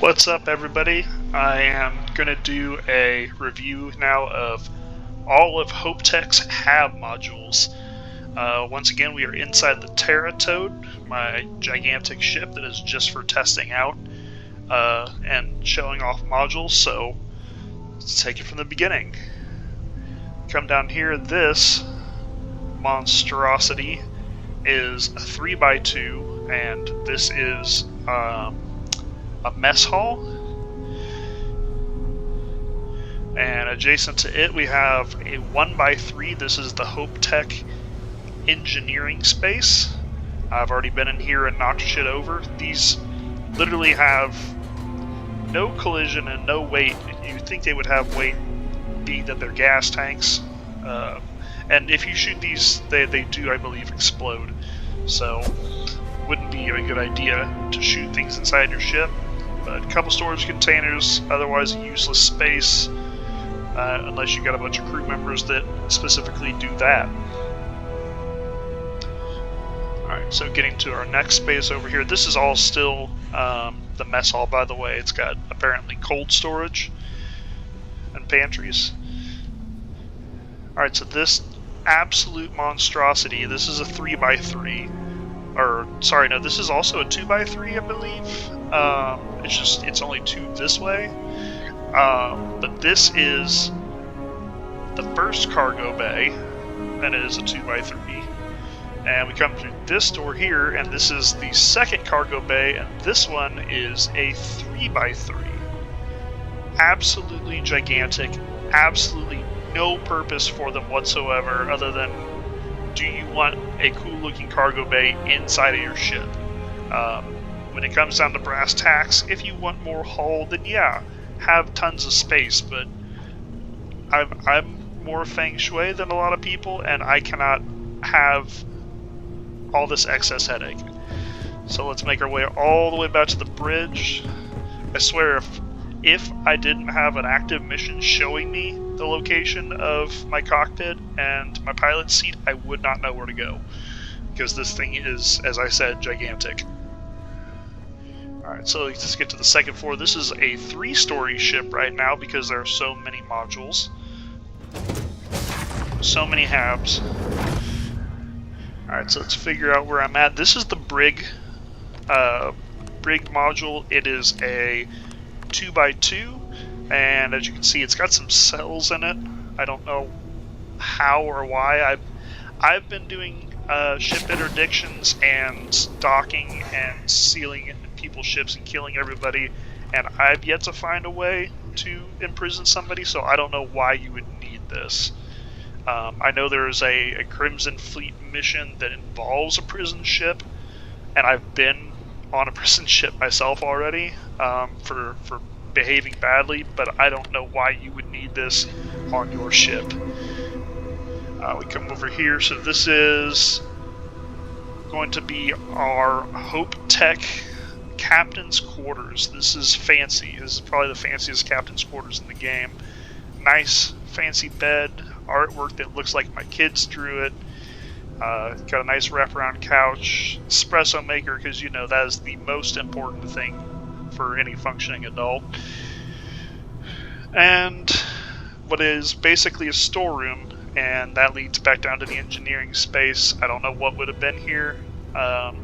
What's up, everybody? I am going to do a review now of all of HopeTech's Hab modules. Once again, we are inside the Terratoad, my gigantic ship that is just for testing out and showing off modules, so let's take it from the beginning. Come down here, this monstrosity is a 3x2, and this is a mess hall, and adjacent to it we have a 1x3. This is the HopeTech engineering space. I've already been in here and knocked shit over. These literally have no collision and no weight. You'd think they would have weight, being that they're gas tanks, and if you shoot these, they do, I believe, explode, so wouldn't be a good idea to shoot things inside your ship. But a couple storage containers, otherwise a useless space, unless you got a bunch of crew members that specifically do that. Alright, so getting to our next space over here, this is all still the mess hall, by the way. It's got apparently cold storage and pantries. Alright, so this absolute monstrosity, this is a 3x3. Or, sorry, no, this is also a 2x3, I believe. It's only 2 this way. But this is the first cargo bay, and it is a 2x3. And we come through this door here, and this is the second cargo bay, and this one is a 3x3. Absolutely gigantic, absolutely no purpose for them whatsoever, other than, do you want a cool looking cargo bay inside of your ship? When it comes down to brass tacks, if you want more hull, then yeah, have tons of space, but I'm more feng shui than a lot of people, and I cannot have all this excess headache. So let's make our way all the way back to the bridge. I swear, if I didn't have an active mission showing me the location of my cockpit and my pilot seat, I would not know where to go, because this thing is, as I said, gigantic. Alright, so let's get to the second floor. This is a 3-story ship right now because there are so many modules. So many Habs. Alright, so let's figure out where I'm at. This is the brig module. It is a 2x2, and as you can see, it's got some cells in it. I don't know how or why. I've been doing ship interdictions and docking and sealing in people's ships and killing everybody, and I've yet to find a way to imprison somebody, so I don't know why you would need this. I know there's a Crimson Fleet mission that involves a prison ship, and I've been on a prison ship myself already for behaving badly, but I don't know why you would need this on your ship. We come over here, so this is going to be our HopeTech captain's quarters. This is fancy. This is probably the fanciest captain's quarters in the game. Nice fancy bed, artwork that looks like my kids drew it. Got a nice wraparound couch, espresso maker, because you know that is the most important thing for any functioning adult, and what is basically a storeroom, and that leads back down to the engineering space. I don't know what would have been here. I'll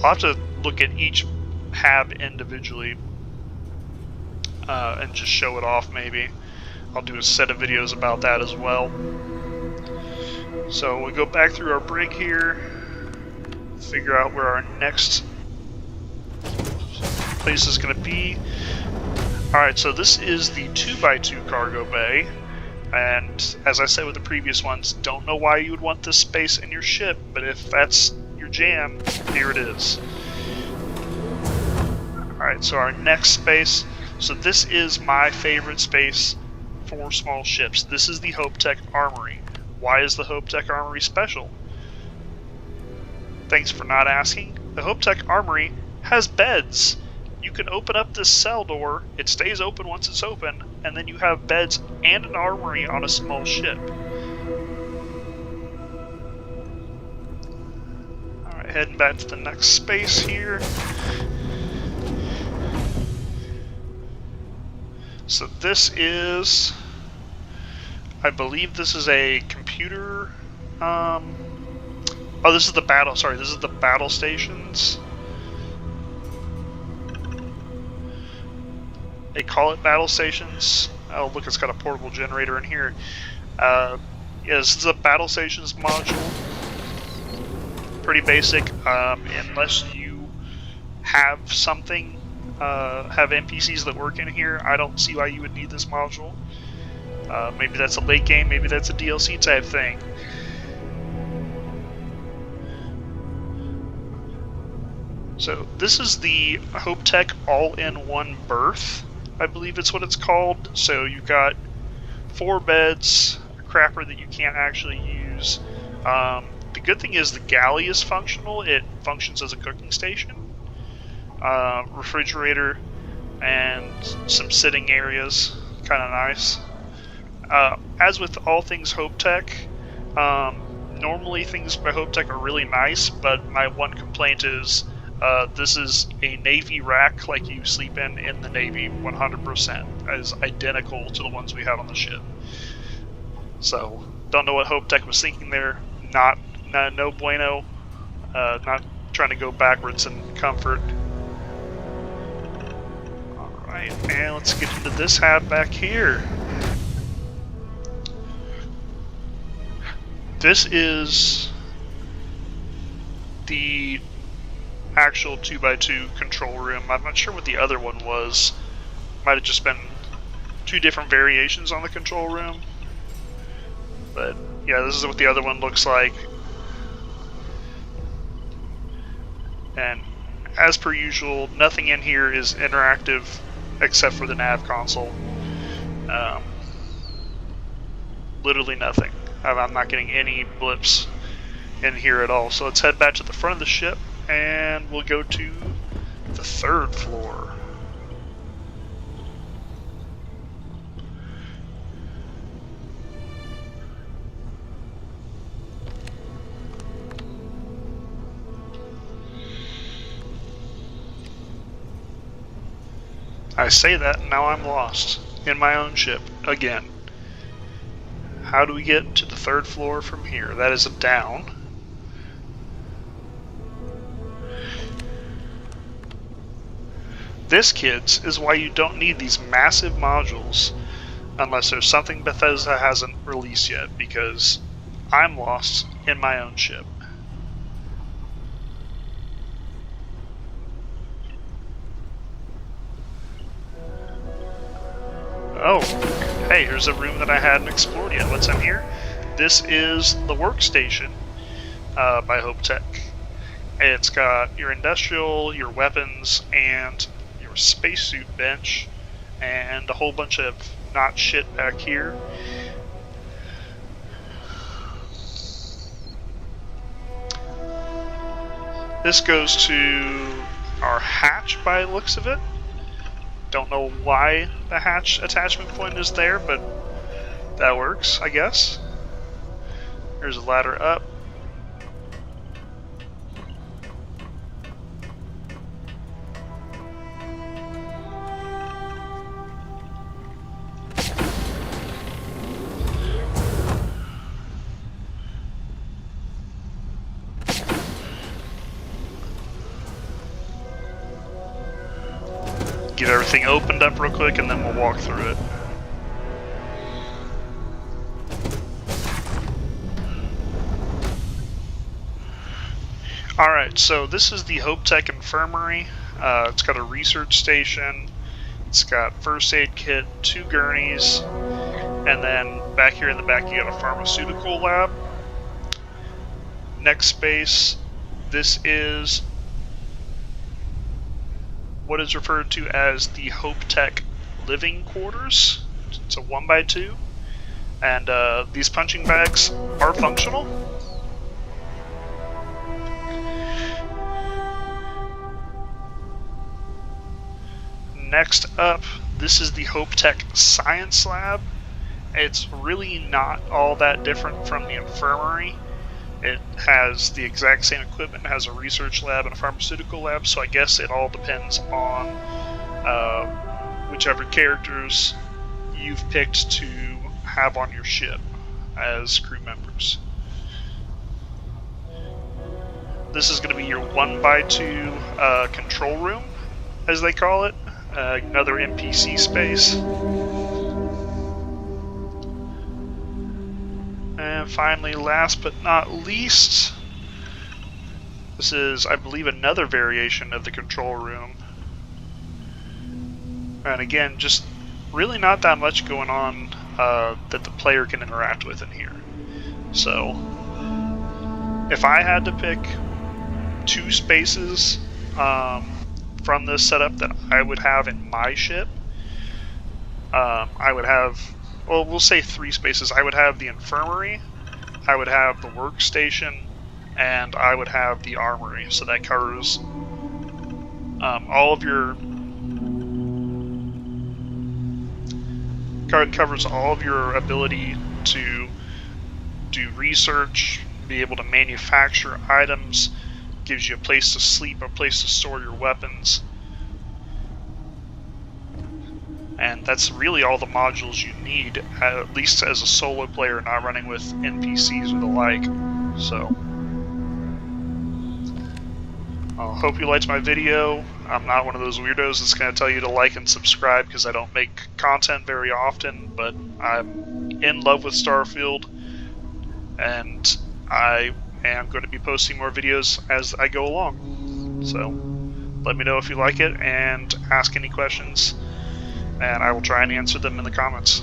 have to look at each Hab individually and just show it off. Maybe I'll do a set of videos about that as well. So we go back through our brig here, figure out where our next place is going to be. Alright, so this is the 2x2 cargo bay, and as I said with the previous ones, don't know why you would want this space in your ship, but if that's your jam, here it is. Alright, so our next space, so this is my favorite space for small ships. This is the HopeTech Armory. Why is the HopeTech Armory special? Thanks for not asking. The HopeTech Armory has beds. You can open up this cell door, it stays open once it's open, and then you have beds and an armory on a small ship. Alright, heading back to the next space here. So this is, I believe this is a computer, oh, this is the battle, sorry, this is the battle stations. They call it battle stations. Oh, look, it's got a portable generator in here. Yeah, this is a battle stations module. Pretty basic, unless you have something, have NPCs that work in here. I don't see why you would need this module. Maybe that's a late game, maybe that's a DLC type thing. So this is the Hope Tech all-in-one berth, I believe it's what it's called. So you've got 4 beds, a crapper that you can't actually use. The good thing is the galley is functional. It functions as a cooking station, refrigerator, and some sitting areas. Kind of nice. As with all things Hope Tech, normally things by Hope Tech are really nice, but my one complaint is this is a Navy rack like you sleep in the Navy 100%, is identical to the ones we have on the ship. So, don't know what Hope Tech was thinking there. No bueno. Not trying to go backwards in comfort. Alright, and let's get into this hab back here. This is the actual 2x2 control room. I'm not sure what the other one was. Might have just been 2 different variations on the control room. But yeah, this is what the other one looks like. And as per usual, nothing in here is interactive except for the nav console. Literally nothing. I'm not getting any blips in here at all. So let's head back to the front of the ship and we'll go to the 3rd floor. I say that and now I'm lost in my own ship again. How do we get to the 3rd floor from here? That is a down. This, kids, is why you don't need these massive modules unless there's something Bethesda hasn't released yet, because I'm lost in my own ship. Oh, hey, here's a room that I hadn't explored yet. What's in here? This is the workstation by Hope Tech. It's got your industrial, your weapons, and your spacesuit bench, and a whole bunch of not shit back here. This goes to our hatch by the looks of it. Don't know why the hatch attachment point is there, but that works, I guess. There's a ladder up. Get everything opened up real quick and then we'll walk through it. Alright, so this is the Hope Tech Infirmary. It's got a research station, it's got first aid kit, 2 gurneys, and then back here in the back you got a pharmaceutical lab. Next space, this is what is referred to as the Hope Tech living quarters. It's a 1x2, and these punching bags are functional. Next up, this is the Hope Tech Science Lab. It's really not all that different from the infirmary. It has the exact same equipment. It has a research lab and a pharmaceutical lab, so I guess it all depends on whichever characters you've picked to have on your ship as crew members. This is going to be your 1x2 control room, as they call it, another NPC space. And finally, last but not least, this is, I believe, another variation of the control room. And again, just really not that much going on that the player can interact with in here. So, if I had to pick 2 spaces from this setup that I would have in my ship, I would have, well, we'll say 3 spaces. I would have the infirmary, I would have the workstation, and I would have the armory. So that covers all of your ability to do research, be able to manufacture items, gives you a place to sleep, a place to store your weapons. And that's really all the modules you need, at least as a solo player, not running with NPCs or the like. So, I hope you liked my video. I'm not one of those weirdos that's going to tell you to like and subscribe because I don't make content very often, but I'm in love with Starfield, and I am going to be posting more videos as I go along. So, let me know if you like it and ask any questions, and I will try and answer them in the comments.